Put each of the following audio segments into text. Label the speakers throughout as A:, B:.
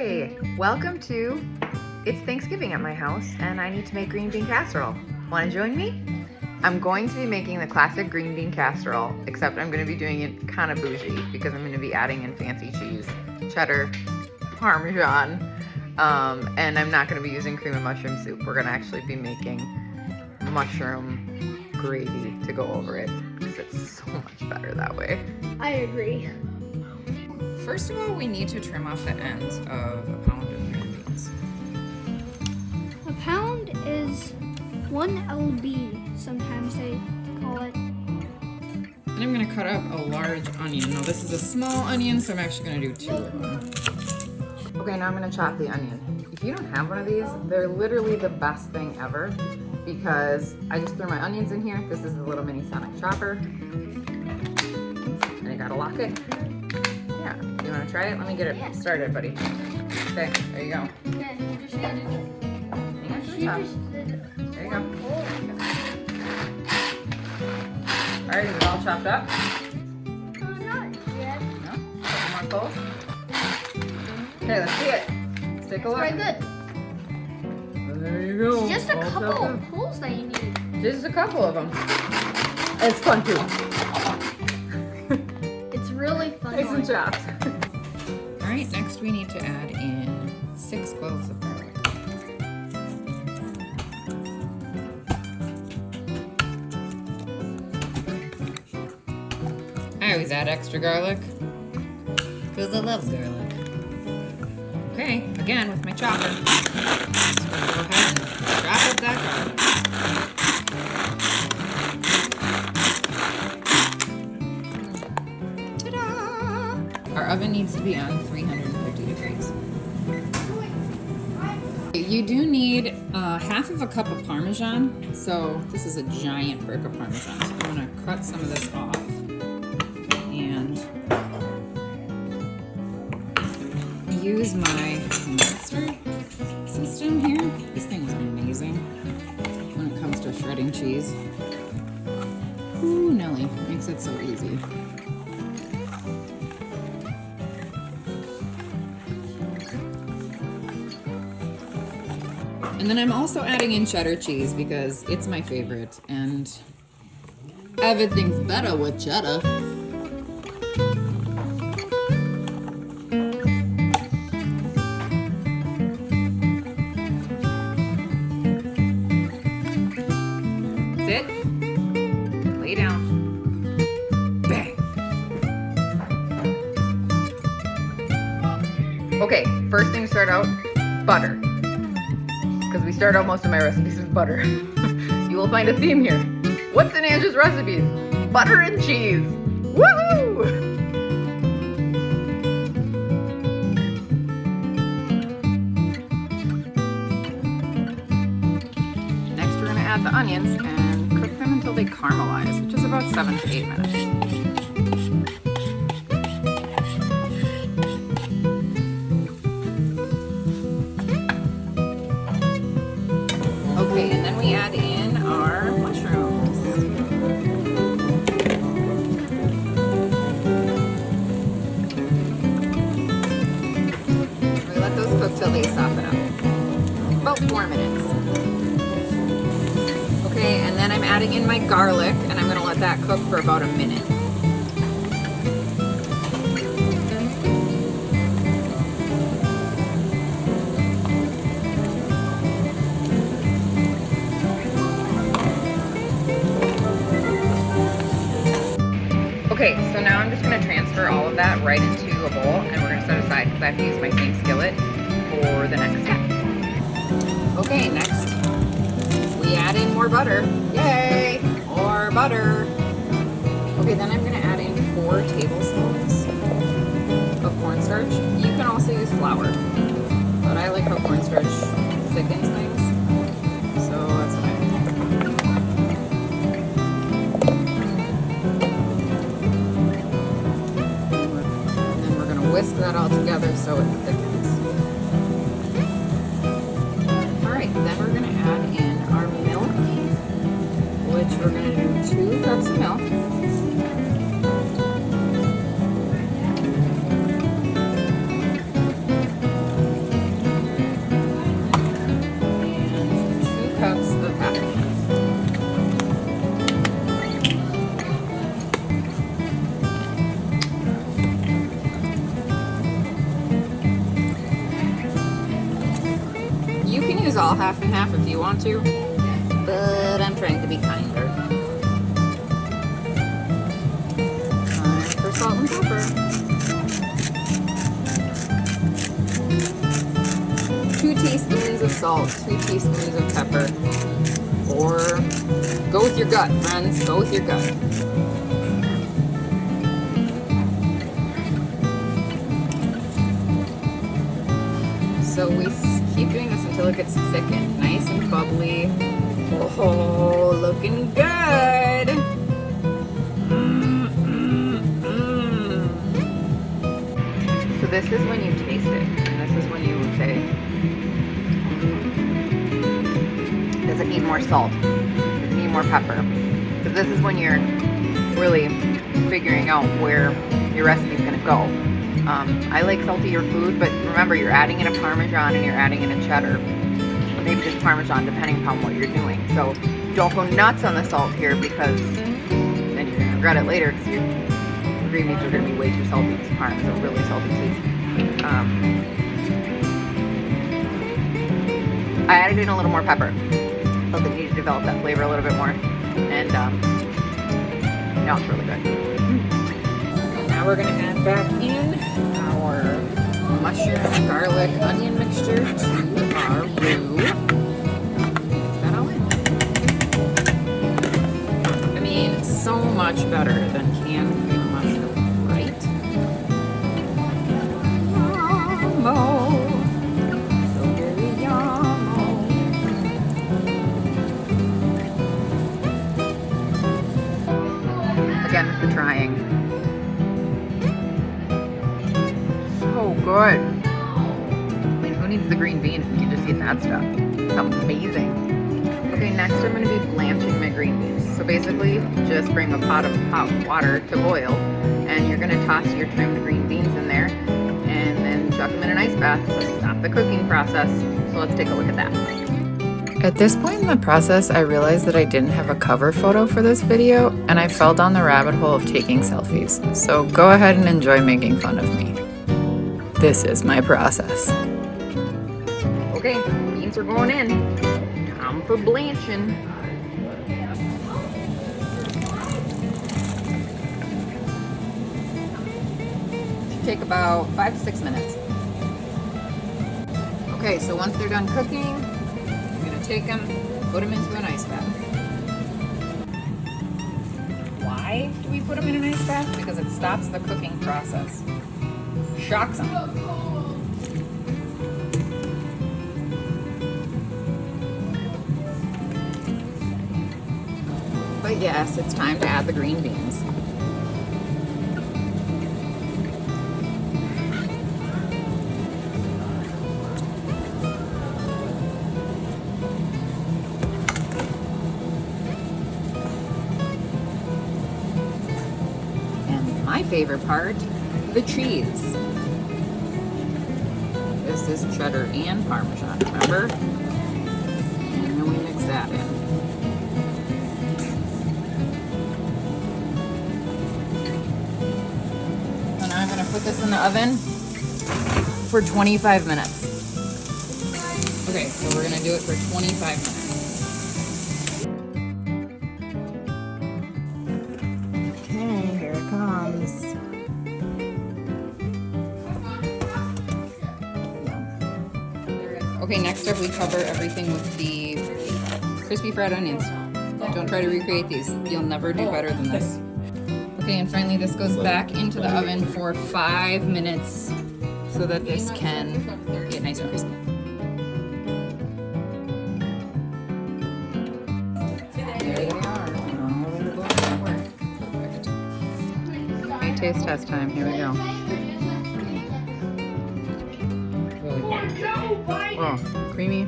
A: Hi, welcome to It's Thanksgiving at my house and I need to make green bean casserole. Want to join me? I'm going to be making the classic green bean casserole, except I'm going to be doing it kind of bougie because I'm going to be adding in fancy cheese, cheddar, Parmesan, and I'm not going to be using cream and mushroom soup. We're going to actually be making mushroom gravy to go over it because it's so much better that way.
B: I agree.
A: First of all, we need to trim off the ends of a pound of green beans.
B: A pound is 1 lb, sometimes they call it.
A: And I'm going to cut up a large onion. Now this is a small onion, so I'm actually going to do 2 of them. Okay, now I'm going to chop the onion. If you don't have one of these, they're literally the best thing ever because I just threw my onions in here. This is the little mini sonic chopper. And I got to lock it. Yeah, you want to try it? Let me get it started, buddy. Okay, there you go.
B: Okay, you just gotta do it.
A: There you go. Alright, is it all chopped up?
B: Not yet.
A: No? Couple more cloves? Okay, let's see it. Let's take a look.
B: Very good.
A: There you go.
B: It's just a
A: All
B: couple
A: chopped
B: of pulls that you need.
A: up. Just a couple of them. It's fun too.
B: It's really fun.
A: Nice and chopped.
C: Alright, next we need to add in 6 cloves of garlic. I always add extra garlic because I love garlic. Okay, again with my chopper. Just gonna go ahead and chop up that garlic. Ta-da! Our oven needs to be on 350 degrees. You do need half of a cup of Parmesan. So this is a giant brick of Parmesan. So I'm gonna cut some of this off. And use my mixer system here. This thing is amazing when it comes to shredding cheese. Ooh, Nelly, makes it so easy. And then I'm also adding in cheddar cheese because it's my favorite and everything's better with cheddar.
A: Sit. Lay down. Bang. Okay, first thing to start out, butter. Because we start out most of my recipes with butter. You will find a theme here. What's in Angie's recipes? Butter and cheese. Woohoo! Next we're going to add the onions and cook them until they caramelize, which is about 7 to 8 minutes. Okay, and then we add in our mushrooms. We let those cook till they soften up. About 4 minutes. Okay, and then I'm adding in my garlic, and I'm gonna let that cook for about a minute. Okay, so now I'm just going to transfer all of that right into a bowl and we're going to set aside because I have to use my same skillet for the next step. Okay, next we add in more butter. Yay! More butter. Okay, then I'm going to add in 4 tablespoons of cornstarch. You can also use flour, but I like how cornstarch thickens things, so that's what I'm doing. Whisk that all together so it thickens. Alright, then we're going to add in our milk, which we're going to do 2 cups of milk.
C: all half and half if you want to, but I'm trying to be kinder. Time for salt and pepper. 2 teaspoons of salt, 2 teaspoons of pepper. Or go with your gut, friends. Go with your gut. So we keep doing this until it gets thickened, nice and bubbly. Oh, looking good.
A: So this is when you taste it, and this is when you say, does it need more salt? Does it need more pepper? Because this is when you're really figuring out where your recipe is going to go. I like saltier food, but remember, you're adding in a Parmesan and you're adding in a cheddar. Or maybe just Parmesan, depending upon what you're doing. So don't go nuts on the salt here, because then you're going to regret it later, because your green beans are going to be way too salty. This Parmesan is a really salty cheese. I added in a little more pepper. Felt that you need to develop that flavor a little bit more. And now it's really good.
C: Now we're going to add back in our mushroom, garlic, onion mixture to our roux. Mix that all in. I mean, so much better than canned cream mushroom, right? Yummo. So very yummo.
A: Again, for trying. So good. I mean, who needs the green beans when you can just eat that stuff? It's amazing. Okay, next I'm going to be blanching my green beans. So basically, just bring a pot of hot water to boil, and you're going to toss your trimmed green beans in there, and then chuck them in an ice bath to stop the cooking process. So let's take a look at that. At this point in the process, I realized that I didn't have a cover photo for this video, and I fell down the rabbit hole of taking selfies. So go ahead and enjoy making fun of me. This is my process. Okay, beans are going in. Time for blanching. Should take about 5 to 6 minutes. Okay, so once they're done cooking, take them, put them into an ice bath. Why do we put them in an ice bath? Because it stops the cooking process. Shocks them. But yes, it's time to add the green beans. My favorite part, the cheese. This is cheddar and Parmesan, remember? And then we mix that in. So now I'm going to put this in the oven for 25 minutes. Okay, so we're going to do it for 25 minutes. Okay, next up we cover everything with the crispy fried onions. Don't try to recreate these. You'll never do better than this. Okay, and finally this goes back into the oven for 5 minutes so that this can get nice and crispy. There they are. Perfect. Okay, taste test time. Here we go. Oh, creamy,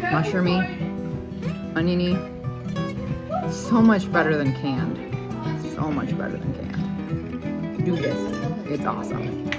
A: mushroomy, oniony. So much better than canned. So much better than canned. Do this. It's awesome.